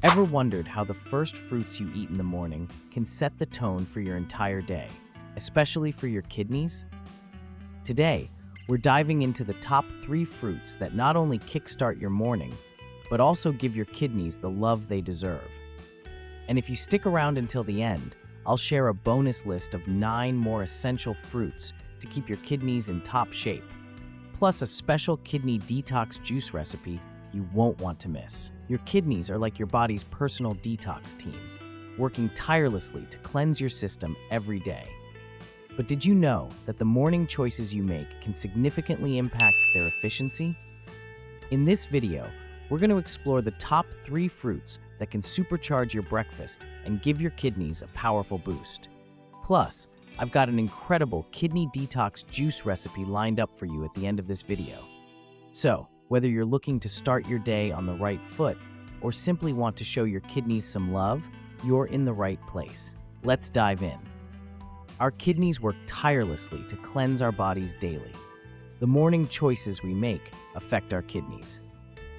Ever wondered how the first fruits you eat in the morning can set the tone for your entire day, especially for your kidneys? Today, we're diving into the top 3 fruits that not only kickstart your morning, but also give your kidneys the love they deserve. And if you stick around until the end, I'll share a bonus list of 9 more essential fruits to keep your kidneys in top shape, plus a special kidney detox juice recipe you won't want to miss. Your kidneys are like your body's personal detox team, working tirelessly to cleanse your system every day. But did you know that the morning choices you make can significantly impact their efficiency? In this video, we're going to explore the top 3 fruits that can supercharge your breakfast and give your kidneys a powerful boost. Plus, I've got an incredible kidney detox juice recipe lined up for you at the end of this video. So, whether you're looking to start your day on the right foot or simply want to show your kidneys some love, you're in the right place. Let's dive in. Our kidneys work tirelessly to cleanse our bodies daily. The morning choices we make affect our kidneys.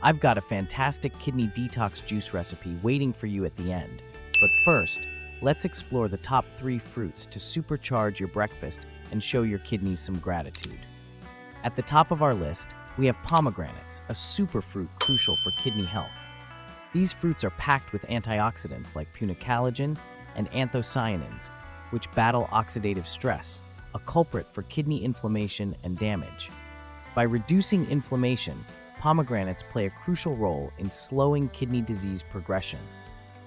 I've got a fantastic kidney detox juice recipe waiting for you at the end. But first, let's explore the top 3 fruits to supercharge your breakfast and show your kidneys some gratitude. At the top of our list, we have pomegranates, a superfruit crucial for kidney health. These fruits are packed with antioxidants like punicalagin and anthocyanins, which battle oxidative stress, a culprit for kidney inflammation and damage. By reducing inflammation, pomegranates play a crucial role in slowing kidney disease progression.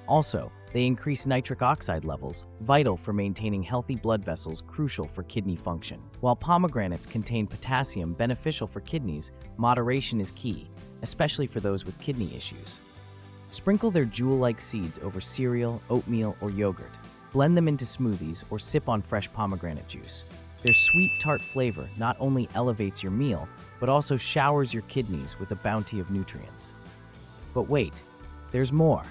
Also, they increase nitric oxide levels, vital for maintaining healthy blood vessels crucial for kidney function. While pomegranates contain potassium beneficial for kidneys, moderation is key, especially for those with kidney issues. Sprinkle their jewel-like seeds over cereal, oatmeal, or yogurt. Blend them into smoothies or sip on fresh pomegranate juice. Their sweet, tart flavor not only elevates your meal, but also showers your kidneys with a bounty of nutrients. But wait, there's more.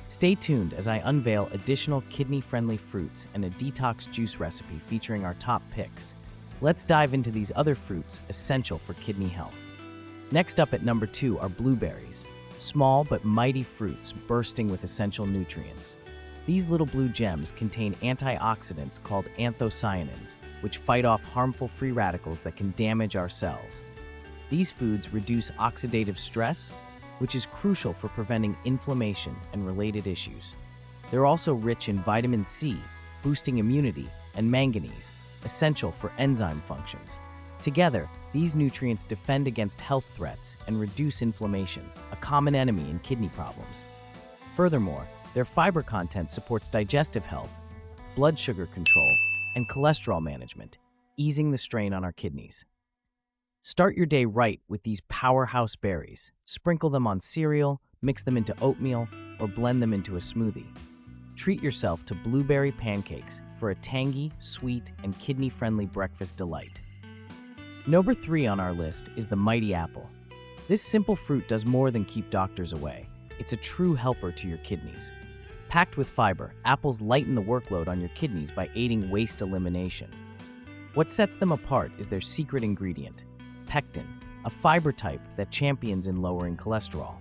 Stay tuned as I unveil additional kidney-friendly fruits and a detox juice recipe featuring our top picks. Let's dive into these other fruits essential for kidney health. Next up at number 2 are blueberries, small but mighty fruits bursting with essential nutrients. These little blue gems contain antioxidants called anthocyanins, which fight off harmful free radicals that can damage our cells. These foods reduce oxidative stress, which is crucial for preventing inflammation and related issues. They're also rich in vitamin C, boosting immunity, and manganese, essential for enzyme functions. Together, these nutrients defend against health threats and reduce inflammation, a common enemy in kidney problems. Furthermore, their fiber content supports digestive health, blood sugar control, and cholesterol management, easing the strain on our kidneys. Start your day right with these powerhouse berries. Sprinkle them on cereal, mix them into oatmeal, or blend them into a smoothie. Treat yourself to blueberry pancakes for a tangy, sweet, and kidney-friendly breakfast delight. Number 3 on our list is the mighty apple. This simple fruit does more than keep doctors away. It's a true helper to your kidneys. Packed with fiber, apples lighten the workload on your kidneys by aiding waste elimination. What sets them apart is their secret ingredient, pectin, a fiber type that champions in lowering cholesterol.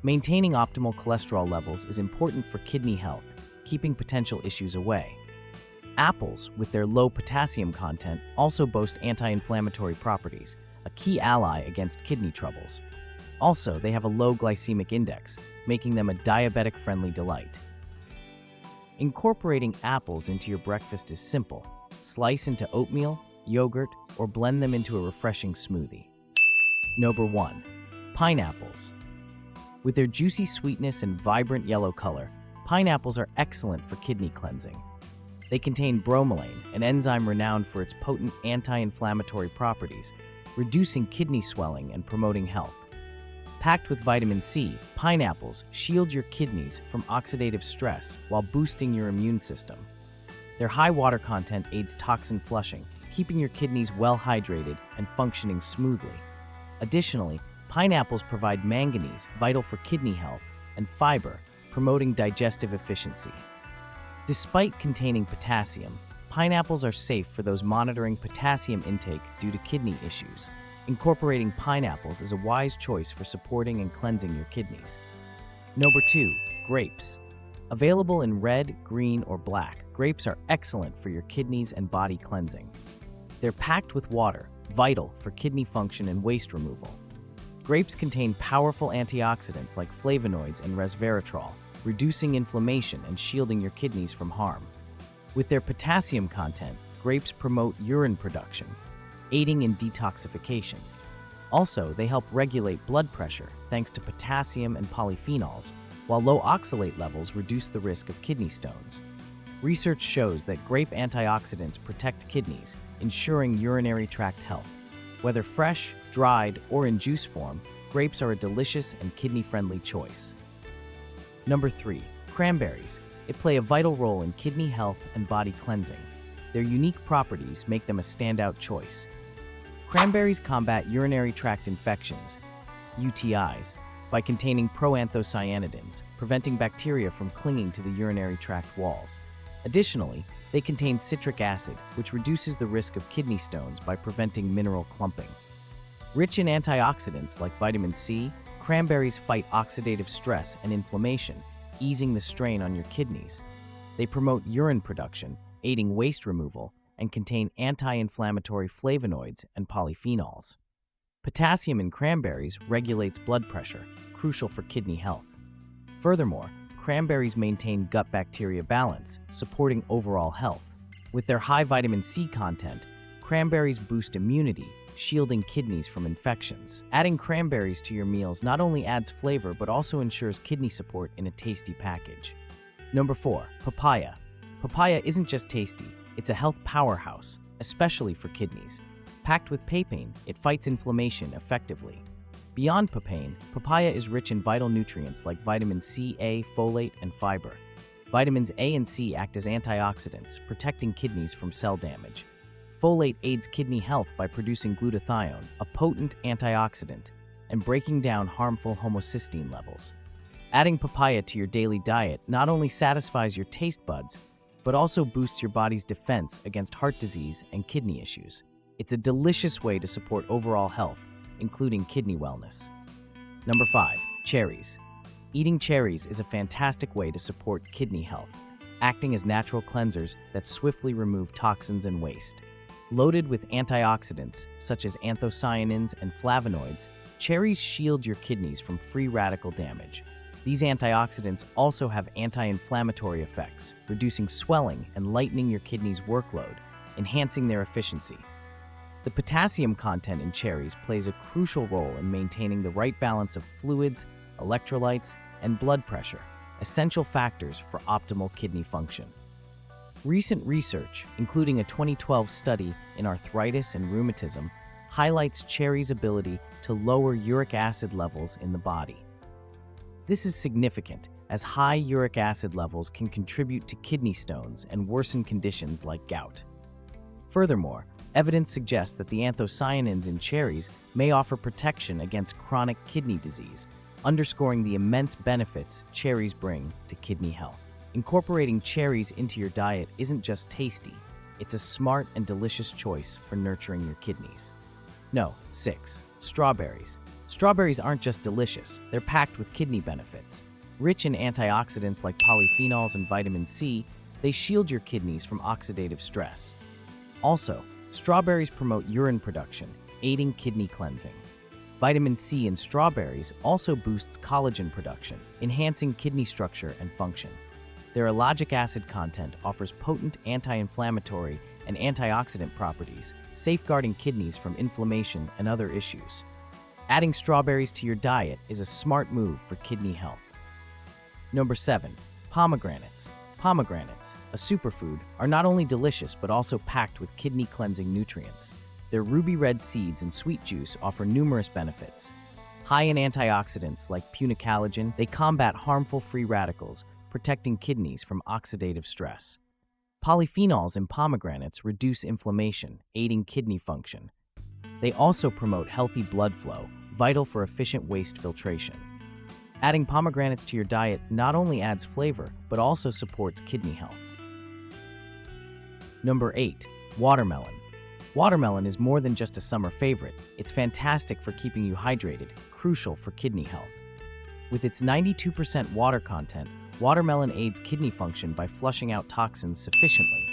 Maintaining optimal cholesterol levels is important for kidney health, keeping potential issues away. Apples, with their low potassium content, also boast anti-inflammatory properties, a key ally against kidney troubles. Also, they have a low glycemic index, making them a diabetic-friendly delight. Incorporating apples into your breakfast is simple. Slice into oatmeal, yogurt, or blend them into a refreshing smoothie. Number 1. Pineapples. With their juicy sweetness and vibrant yellow color, pineapples are excellent for kidney cleansing. They contain bromelain, an enzyme renowned for its potent anti-inflammatory properties, reducing kidney swelling and promoting health. Packed with vitamin C, pineapples shield your kidneys from oxidative stress while boosting your immune system. Their high water content aids toxin flushing, keeping your kidneys well hydrated and functioning smoothly. Additionally, pineapples provide manganese, vital for kidney health, and fiber, promoting digestive efficiency. Despite containing potassium, pineapples are safe for those monitoring potassium intake due to kidney issues. Incorporating pineapples is a wise choice for supporting and cleansing your kidneys. Number 2. grapes. Available in red, green, or black, grapes are excellent for your kidneys and body cleansing. They're packed with water, vital for kidney function and waste removal. Grapes contain powerful antioxidants like flavonoids and resveratrol, reducing inflammation and shielding your kidneys from harm. With their potassium content, grapes promote urine production, aiding in detoxification. Also, they help regulate blood pressure thanks to potassium and polyphenols, while low oxalate levels reduce the risk of kidney stones. Research shows that grape antioxidants protect kidneys, ensuring urinary tract health. Whether fresh, dried, or in juice form, grapes are a delicious and kidney-friendly choice. Number 3. Cranberries. They play a vital role in kidney health and body cleansing. Their unique properties make them a standout choice. Cranberries combat urinary tract infections, UTIs, by containing proanthocyanidins, preventing bacteria from clinging to the urinary tract walls. Additionally, they contain citric acid, which reduces the risk of kidney stones by preventing mineral clumping. Rich in antioxidants like vitamin C, cranberries fight oxidative stress and inflammation, easing the strain on your kidneys. They promote urine production, aiding waste removal, and contain anti-inflammatory flavonoids and polyphenols. Potassium in cranberries regulates blood pressure, crucial for kidney health. Furthermore, cranberries maintain gut bacteria balance, supporting overall health. With their high vitamin C content, cranberries boost immunity, shielding kidneys from infections. Adding cranberries to your meals not only adds flavor but also ensures kidney support in a tasty package. Number 4. Papaya. Papaya isn't just tasty, it's a health powerhouse, especially for kidneys. Packed with papain, it fights inflammation effectively. Beyond papain, papaya is rich in vital nutrients like vitamin C, A, folate, and fiber. Vitamins A and C act as antioxidants, protecting kidneys from cell damage. Folate aids kidney health by producing glutathione, a potent antioxidant, and breaking down harmful homocysteine levels. Adding papaya to your daily diet not only satisfies your taste buds, but also boosts your body's defense against heart disease and kidney issues. It's a delicious way to support overall health, including kidney wellness. Number 5. Cherries. Eating cherries is a fantastic way to support kidney health, acting as natural cleansers that swiftly remove toxins and waste. Loaded with antioxidants, such as anthocyanins and flavonoids, cherries shield your kidneys from free radical damage. These antioxidants also have anti-inflammatory effects, reducing swelling and lightening your kidneys' workload, enhancing their efficiency. The potassium content in cherries plays a crucial role in maintaining the right balance of fluids, electrolytes, and blood pressure, essential factors for optimal kidney function. Recent research, including a 2012 study in arthritis and rheumatism, highlights cherries' ability to lower uric acid levels in the body. This is significant, as high uric acid levels can contribute to kidney stones and worsen conditions like gout. Furthermore, evidence suggests that the anthocyanins in cherries may offer protection against chronic kidney disease, underscoring the immense benefits cherries bring to kidney health. Incorporating cherries into your diet isn't just tasty, it's a smart and delicious choice for nurturing your kidneys. 6. Strawberries. Strawberries aren't just delicious, they're packed with kidney benefits. Rich in antioxidants like polyphenols and vitamin C, they shield your kidneys from oxidative stress. Also, strawberries promote urine production, aiding kidney cleansing. Vitamin C in strawberries also boosts collagen production, enhancing kidney structure and function. Their ellagic acid content offers potent anti-inflammatory and antioxidant properties, safeguarding kidneys from inflammation and other issues. Adding strawberries to your diet is a smart move for kidney health. Number 7. Pomegranates. Pomegranates, a superfood, are not only delicious but also packed with kidney-cleansing nutrients. Their ruby red seeds and sweet juice offer numerous benefits. High in antioxidants like punicalagin, they combat harmful free radicals, protecting kidneys from oxidative stress. Polyphenols in pomegranates reduce inflammation, aiding kidney function. They also promote healthy blood flow, vital for efficient waste filtration. Adding pomegranates to your diet not only adds flavor, but also supports kidney health. Number 8. Watermelon. Watermelon is more than just a summer favorite. It's fantastic for keeping you hydrated, crucial for kidney health. With its 92% water content, watermelon aids kidney function by flushing out toxins sufficiently.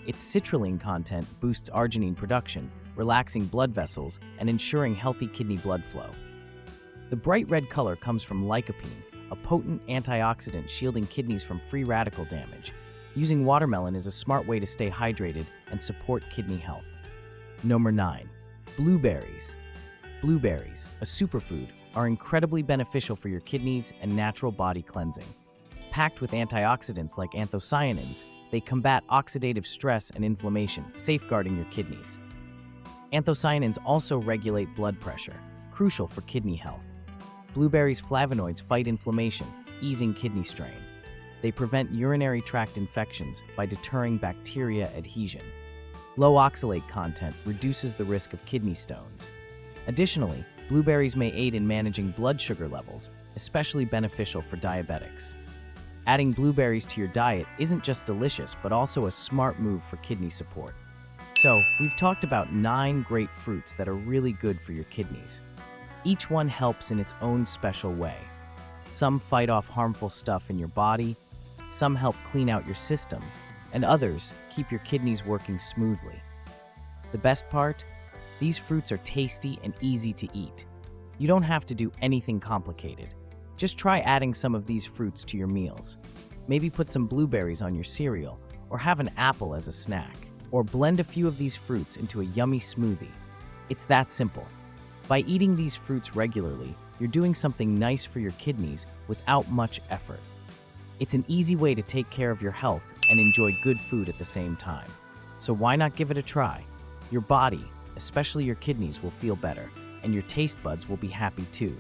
Its citrulline content boosts arginine production, relaxing blood vessels and ensuring healthy kidney blood flow. The bright red color comes from lycopene, a potent antioxidant shielding kidneys from free radical damage. Using watermelon is a smart way to stay hydrated and support kidney health. Number 9. Blueberries. Blueberries, a superfood, are incredibly beneficial for your kidneys and natural body cleansing. Packed with antioxidants like anthocyanins, they combat oxidative stress and inflammation, safeguarding your kidneys. Anthocyanins also regulate blood pressure, crucial for kidney health. Blueberries' flavonoids fight inflammation, easing kidney strain. They prevent urinary tract infections by deterring bacteria adhesion. Low oxalate content reduces the risk of kidney stones. Additionally, blueberries may aid in managing blood sugar levels, especially beneficial for diabetics. Adding blueberries to your diet isn't just delicious, but also a smart move for kidney support. So, we've talked about 9 great fruits that are really good for your kidneys. Each one helps in its own special way. Some fight off harmful stuff in your body, some help clean out your system, and others keep your kidneys working smoothly. The best part? These fruits are tasty and easy to eat. You don't have to do anything complicated. Just try adding some of these fruits to your meals. Maybe put some blueberries on your cereal, or have an apple as a snack. Or blend a few of these fruits into a yummy smoothie. It's that simple. By eating these fruits regularly, you're doing something nice for your kidneys without much effort. It's an easy way to take care of your health and enjoy good food at the same time. So why not give it a try? Your body, especially your kidneys, will feel better, and your taste buds will be happy too.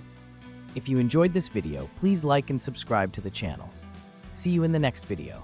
If you enjoyed this video, please like and subscribe to the channel. See you in the next video.